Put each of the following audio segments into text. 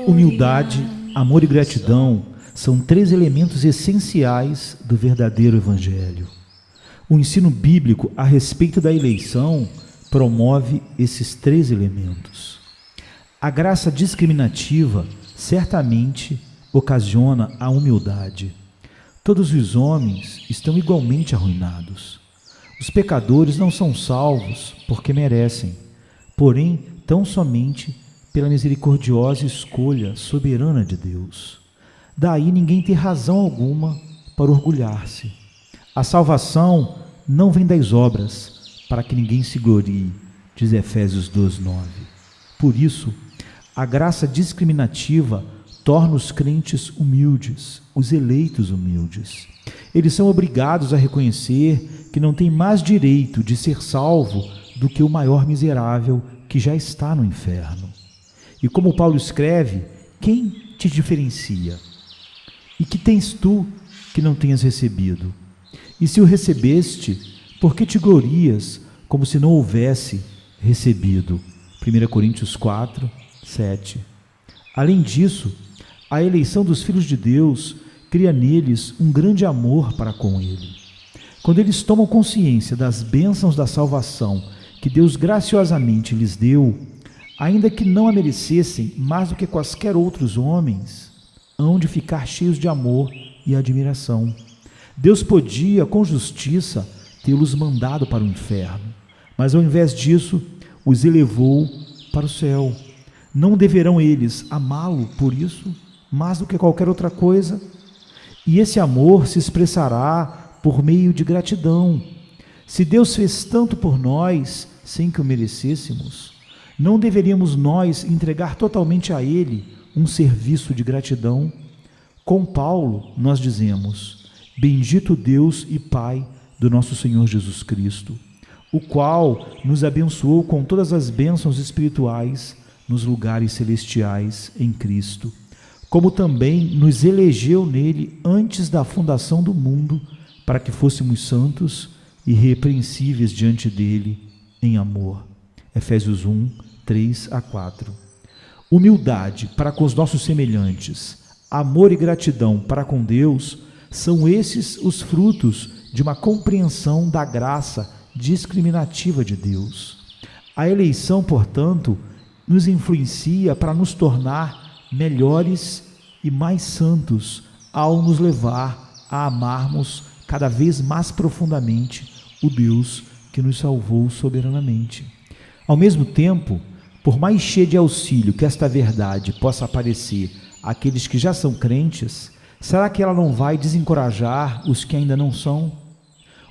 Humildade, amor e gratidão são três elementos essenciais do verdadeiro Evangelho. O ensino bíblico a respeito da eleição promove esses três elementos. A graça discriminativa certamente ocasiona a humildade. Todos os homens estão igualmente arruinados. Os pecadores não são salvos porque merecem, porém, tão somente pela misericordiosa escolha soberana de Deus. Daí ninguém tem razão alguma para orgulhar-se. A salvação não vem das obras, para que ninguém se glorie, diz Efésios 2:9. Por isso, a graça discriminativa torna os crentes humildes, os eleitos humildes. Eles são obrigados a reconhecer que não têm mais direito de ser salvo do que o maior miserável que já está no inferno. E como Paulo escreve, quem te diferencia? E que tens tu que não tenhas recebido? E se o recebeste, por que te glorias como se não houvesse recebido? 1 Coríntios 4, 7. Além disso, a eleição dos filhos de Deus cria neles um grande amor para com Ele. Quando eles tomam consciência das bênçãos da salvação que Deus graciosamente lhes deu, ainda que não a merecessem mais do que quaisquer outros homens, hão de ficar cheios de amor e admiração. Deus podia, com justiça, tê-los mandado para o inferno, mas ao invés disso, os elevou para o céu. Não deverão eles amá-lo por isso, mais do que qualquer outra coisa? E esse amor se expressará por meio de gratidão. Se Deus fez tanto por nós, sem que o merecêssemos, não deveríamos nós entregar totalmente a Ele um serviço de gratidão? Com Paulo, nós dizemos: bendito Deus e Pai do nosso Senhor Jesus Cristo, o qual nos abençoou com todas as bênçãos espirituais nos lugares celestiais em Cristo, como também nos elegeu nele antes da fundação do mundo, para que fôssemos santos e irrepreensíveis diante dele em amor. Efésios 1, 3 a 4. Humildade para com os nossos semelhantes, amor e gratidão para com Deus, são esses os frutos de uma compreensão da graça discriminativa de Deus. A eleição, portanto, nos influencia para nos tornar melhores e mais santos, ao nos levar a amarmos cada vez mais profundamente o Deus que nos salvou soberanamente. Ao mesmo tempo, por mais cheia de auxílio que esta verdade possa parecer àqueles que já são crentes, será que ela não vai desencorajar os que ainda não são?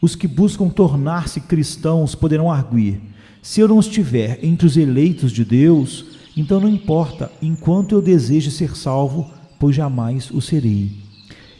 Os que buscam tornar-se cristãos poderão arguir: se eu não estiver entre os eleitos de Deus, então não importa enquanto eu deseje ser salvo, pois jamais o serei.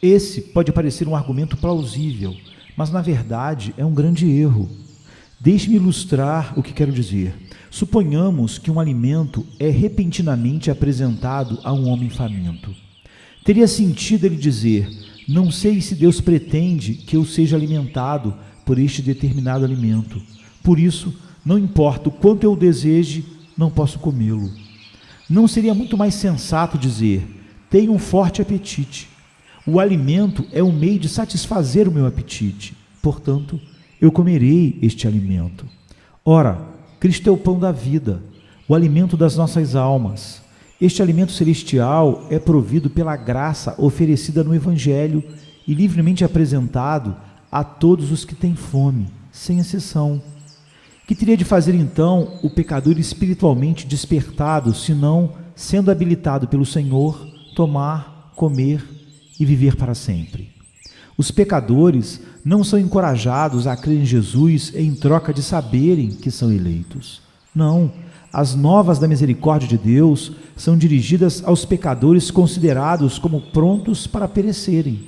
Esse pode parecer um argumento plausível, mas na verdade é um grande erro. Deixe-me ilustrar o que quero dizer. Suponhamos que um alimento é repentinamente apresentado a um homem faminto. Teria sentido ele dizer: não sei se Deus pretende que eu seja alimentado por este determinado alimento, por isso, não importa o quanto eu deseje, não posso comê-lo. Não seria muito mais sensato dizer: tenho um forte apetite. O alimento é um meio de satisfazer o meu apetite, portanto, eu comerei este alimento. Ora, Cristo é o pão da vida, o alimento das nossas almas. Este alimento celestial é provido pela graça oferecida no Evangelho e livremente apresentado a todos os que têm fome, sem exceção. Que teria de fazer então o pecador espiritualmente despertado, senão, sendo habilitado pelo Senhor, tomar, comer e viver para sempre? Os pecadores não são encorajados a crer em Jesus em troca de saberem que são eleitos. Não, as novas da misericórdia de Deus são dirigidas aos pecadores considerados como prontos para perecerem.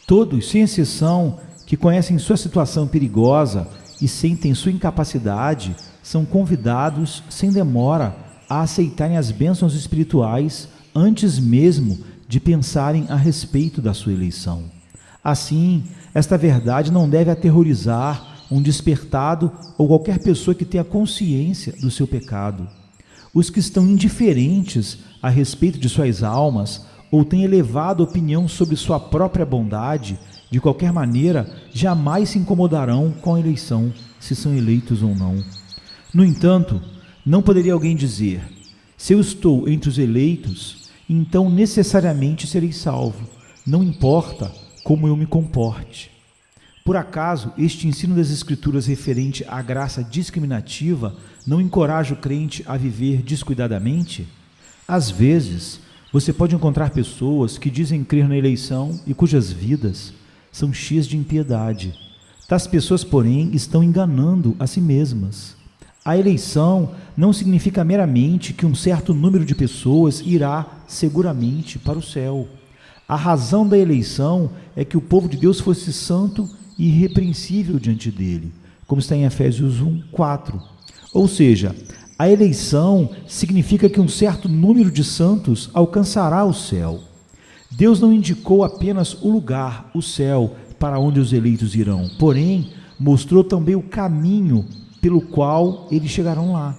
Todos, sem exceção, que conhecem sua situação perigosa e sentem sua incapacidade, são convidados, sem demora, a aceitarem as bênçãos espirituais antes mesmo de pensarem a respeito da sua eleição. Assim, esta verdade não deve aterrorizar um despertado ou qualquer pessoa que tenha consciência do seu pecado. Os que estão indiferentes a respeito de suas almas ou têm elevada opinião sobre sua própria bondade, de qualquer maneira, jamais se incomodarão com a eleição, se são eleitos ou não. No entanto, não poderia alguém dizer: se eu estou entre os eleitos, então necessariamente serei salvo, não importa como eu me comporte. Por acaso, este ensino das Escrituras referente à graça discriminativa não encoraja o crente a viver descuidadamente? Às vezes, você pode encontrar pessoas que dizem crer na eleição e cujas vidas são cheias de impiedade. Tais pessoas, porém, estão enganando a si mesmas. A eleição não significa meramente que um certo número de pessoas irá seguramente para o céu. A razão da eleição é que o povo de Deus fosse santo e irrepreensível diante dele, como está em Efésios 1:4. Ou seja, a eleição significa que um certo número de santos alcançará o céu. Deus não indicou apenas o lugar, o céu, para onde os eleitos irão, porém, mostrou também o caminho pelo qual eles chegarão lá.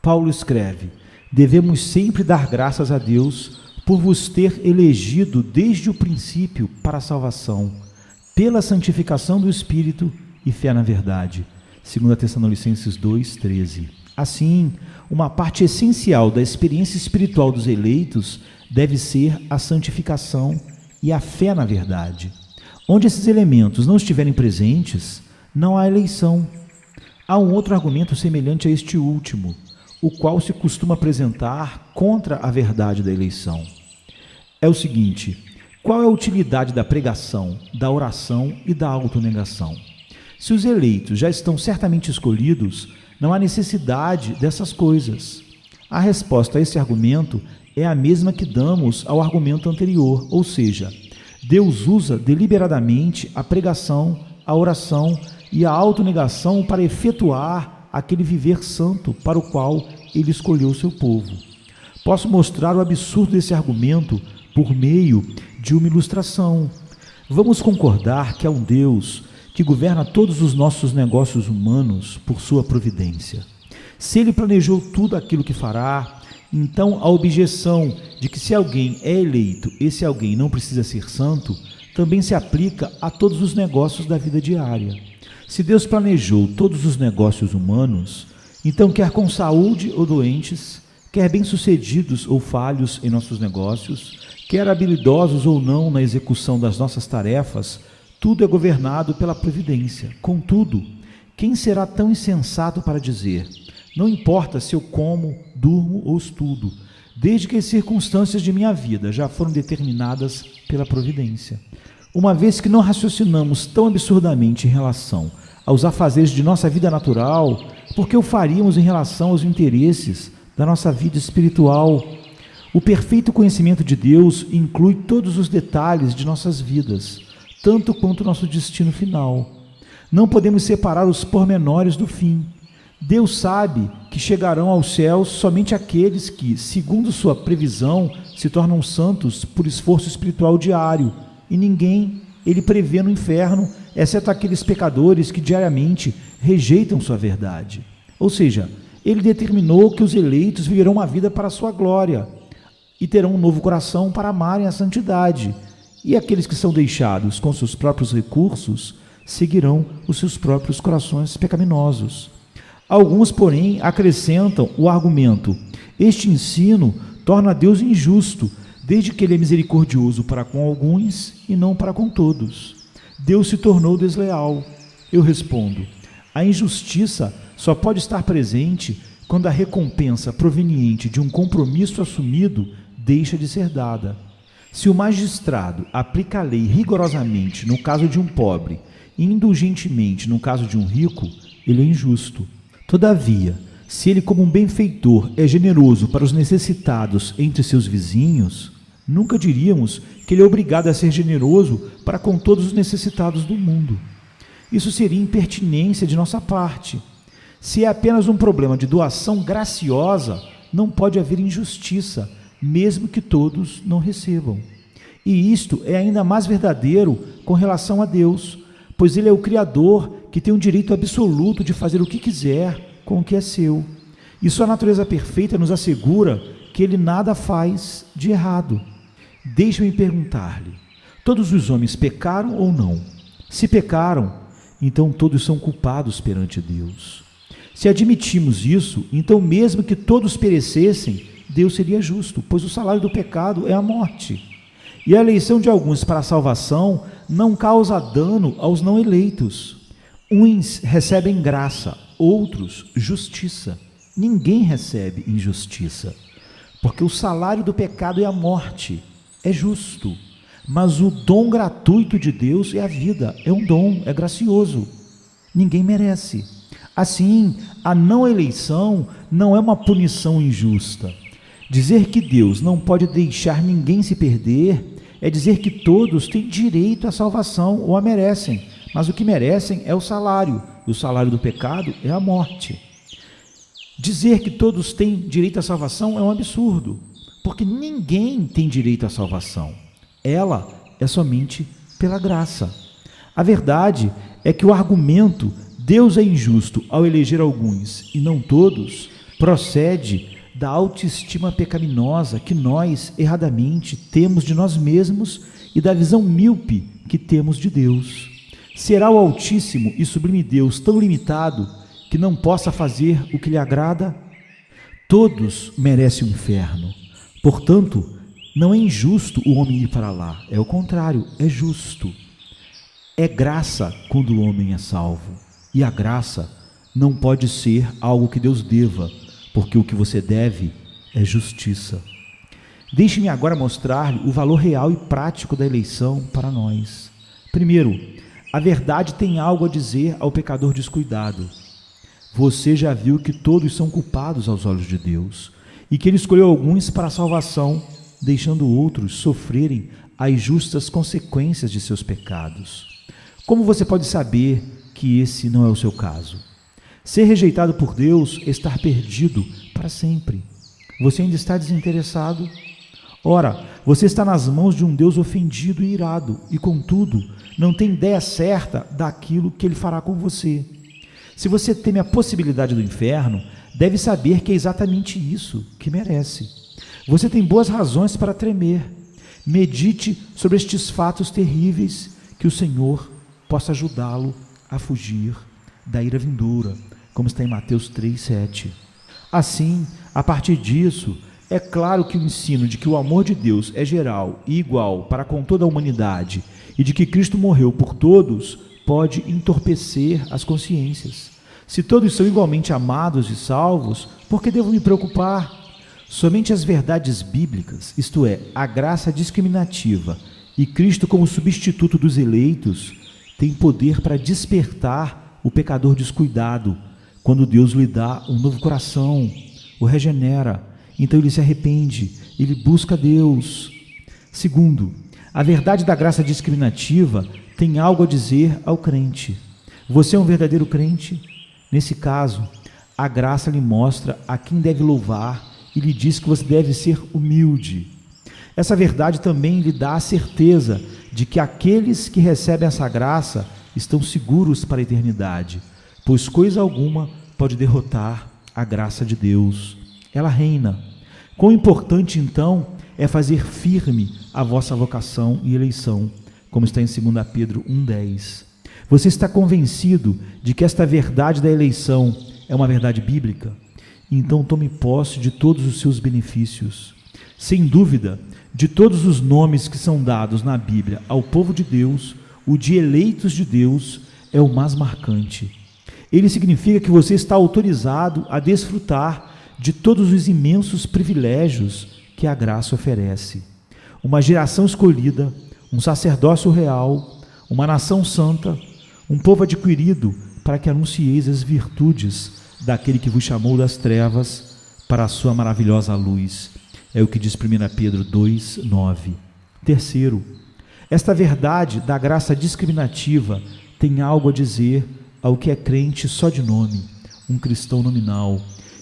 Paulo escreve: devemos sempre dar graças a Deus por vos ter elegido desde o princípio para a salvação, pela santificação do Espírito e fé na verdade. 2 Tessalonicenses 2:13. Assim, uma parte essencial da experiência espiritual dos eleitos deve ser a santificação e a fé na verdade. Onde esses elementos não estiverem presentes, não há eleição. Há um outro argumento semelhante a este último, o qual se costuma apresentar contra a verdade da eleição. É o seguinte: qual é a utilidade da pregação, da oração e da autonegação? Se os eleitos já estão certamente escolhidos, não há necessidade dessas coisas. A resposta a esse argumento é a mesma que damos ao argumento anterior, ou seja, Deus usa deliberadamente a pregação, a oração e a autonegação para efetuar aquele viver santo para o qual ele escolheu o seu povo. Posso mostrar o absurdo desse argumento por meio de uma ilustração. Vamos concordar que há um Deus que governa todos os nossos negócios humanos por sua providência. Se ele planejou tudo aquilo que fará, então a objeção de que se alguém é eleito, esse alguém não precisa ser santo, também se aplica a todos os negócios da vida diária. Se Deus planejou todos os negócios humanos, então quer com saúde ou doentes, quer bem-sucedidos ou falhos em nossos negócios, quer habilidosos ou não na execução das nossas tarefas, tudo é governado pela providência. Contudo, quem será tão insensato para dizer: não importa se eu como, durmo ou estudo, desde que as circunstâncias de minha vida já foram determinadas pela providência? Uma vez que não raciocinamos tão absurdamente em relação aos afazeres de nossa vida natural, por que o faríamos em relação aos interesses da nossa vida espiritual? O perfeito conhecimento de Deus inclui todos os detalhes de nossas vidas, tanto quanto o nosso destino final. Não podemos separar os pormenores do fim. Deus sabe que chegarão aos céus somente aqueles que, segundo sua previsão, se tornam santos por esforço espiritual diário, e ninguém ele prevê no inferno, exceto aqueles pecadores que diariamente rejeitam sua verdade. Ou seja, ele determinou que os eleitos viverão uma vida para a sua glória e terão um novo coração para amarem a santidade, e aqueles que são deixados com seus próprios recursos seguirão os seus próprios corações pecaminosos. Alguns, porém, acrescentam o argumento: este ensino torna Deus injusto, desde que ele é misericordioso para com alguns e não para com todos. Deus se tornou desleal. Eu respondo: a injustiça só pode estar presente quando a recompensa proveniente de um compromisso assumido deixa de ser dada. Se o magistrado aplica a lei rigorosamente no caso de um pobre e indulgentemente no caso de um rico, ele é injusto. Todavia, se ele, como um benfeitor, é generoso para os necessitados entre seus vizinhos, nunca diríamos que ele é obrigado a ser generoso para com todos os necessitados do mundo. Isso seria impertinência de nossa parte. Se é apenas um problema de doação graciosa, não pode haver injustiça, mesmo que todos não recebam. E isto é ainda mais verdadeiro com relação a Deus, pois Ele é o Criador que tem o direito absoluto de fazer o que quiser com o que é seu. e sua natureza perfeita nos assegura que ele nada faz de errado. Deixe-me perguntar-lhe: todos os homens pecaram ou não? Se pecaram, então todos são culpados perante Deus. Se admitimos isso, então mesmo que todos perecessem, Deus seria justo, pois o salário do pecado é a morte. E a eleição de alguns para a salvação não causa dano aos não eleitos. Uns recebem graça, outros justiça. Ninguém recebe injustiça, porque o salário do pecado é a morte. É justo, mas o dom gratuito de Deus é a vida, é um dom, é gracioso. Ninguém merece. Assim, a não eleição não é uma punição injusta. Dizer que Deus não pode deixar ninguém se perder é dizer que todos têm direito à salvação ou a merecem, mas o que merecem é o salário, e o salário do pecado é a morte. Dizer que todos têm direito à salvação é um absurdo, porque ninguém tem direito à salvação. Ela é somente pela graça. A verdade é que o argumento Deus é injusto ao eleger alguns e não todos procede da autoestima pecaminosa que nós, erradamente, temos de nós mesmos e da visão míope que temos de Deus. Será o Altíssimo e Sublime Deus tão limitado que não possa fazer o que lhe agrada? Todos merecem o inferno. Portanto, não é injusto o homem ir para lá, é o contrário, é justo. É graça quando o homem é salvo, e a graça não pode ser algo que Deus deva, porque o que você deve é justiça. Deixe-me agora mostrar-lhe o valor real e prático da eleição para nós. Primeiro, a verdade tem algo a dizer ao pecador descuidado. Você já viu que todos são culpados aos olhos de Deus, e que Ele escolheu alguns para a salvação, deixando outros sofrerem as justas consequências de seus pecados. Como você pode saber que esse não é o seu caso? Ser rejeitado por Deus é estar perdido para sempre. Você ainda está desinteressado? Ora, você está nas mãos de um Deus ofendido e irado, e contudo, não tem ideia certa daquilo que Ele fará com você. Se você teme a possibilidade do inferno, deve saber que é exatamente isso que merece. Você tem boas razões para tremer. Medite sobre estes fatos terríveis, que o Senhor possa ajudá-lo a fugir da ira vindoura, como está em Mateus 3:7. Assim, a partir disso, é claro que o ensino de que o amor de Deus é geral e igual para com toda a humanidade e de que Cristo morreu por todos pode entorpecer as consciências. Se todos são igualmente amados e salvos, por que devo me preocupar? Somente as verdades bíblicas, isto é, a graça discriminativa e Cristo como substituto dos eleitos, têm poder para despertar o pecador descuidado. Quando Deus lhe dá um novo coração, o regenera, então ele se arrepende, ele busca Deus. Segundo, a verdade da graça discriminativa tem algo a dizer ao crente. Você é um verdadeiro crente? Nesse caso, a graça lhe mostra a quem deve louvar e lhe diz que você deve ser humilde. Essa verdade também lhe dá a certeza de que aqueles que recebem essa graça estão seguros para a eternidade, pois coisa alguma pode derrotar a graça de Deus. Ela reina. Quão importante, então, é fazer firme a vossa vocação e eleição, como está em 2 Pedro 1,10. Você está convencido de que esta verdade da eleição é uma verdade bíblica? Então tome posse de todos os seus benefícios. Sem dúvida, de todos os nomes que são dados na Bíblia ao povo de Deus, o de eleitos de Deus é o mais marcante. Ele significa que você está autorizado a desfrutar de todos os imensos privilégios que a graça oferece. Uma geração escolhida, um sacerdócio real, uma nação santa, um povo adquirido para que anuncieis as virtudes daquele que vos chamou das trevas para a sua maravilhosa luz. É o que diz 1 Pedro 2,9. Terceiro, esta verdade da graça discriminativa tem algo a dizer ao que é crente só de nome, um cristão nominal,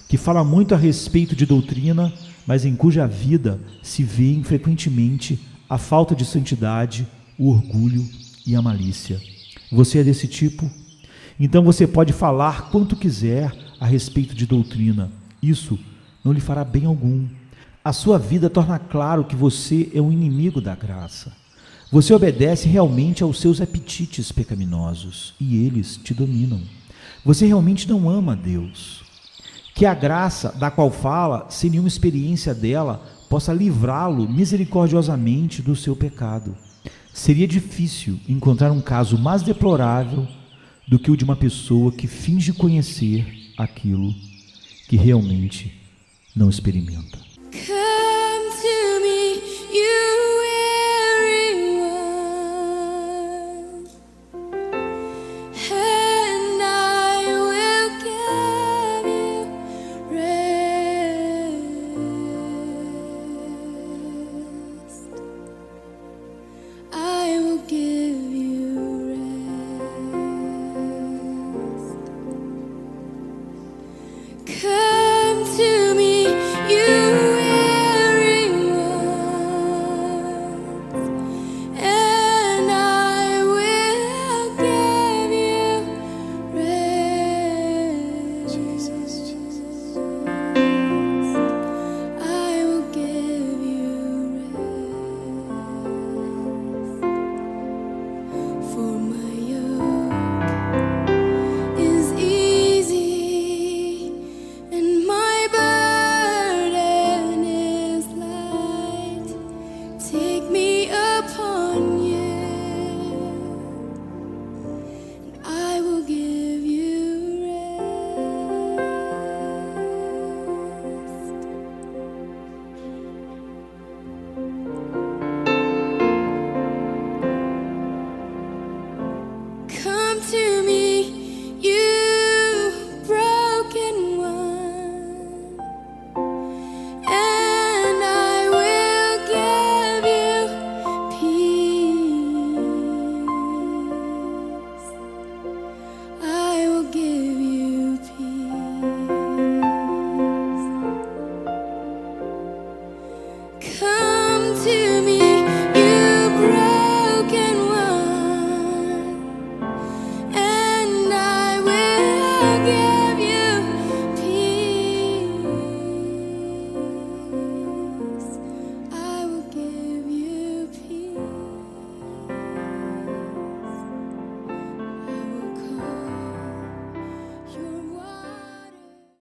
que fala muito a respeito de doutrina, mas em cuja vida se vê frequentemente a falta de santidade, o orgulho e a malícia. Você é desse tipo? Então você pode falar quanto quiser a respeito de doutrina, Isso não lhe fará bem algum. A sua vida torna claro que você é um inimigo da graça. Você obedece realmente aos seus apetites pecaminosos e eles te dominam. Você realmente não ama a Deus. Que a graça da qual fala, sem nenhuma experiência dela, possa livrá-lo misericordiosamente do seu pecado. Seria difícil encontrar um caso mais deplorável do que o de uma pessoa que finge conhecer aquilo que realmente não experimenta.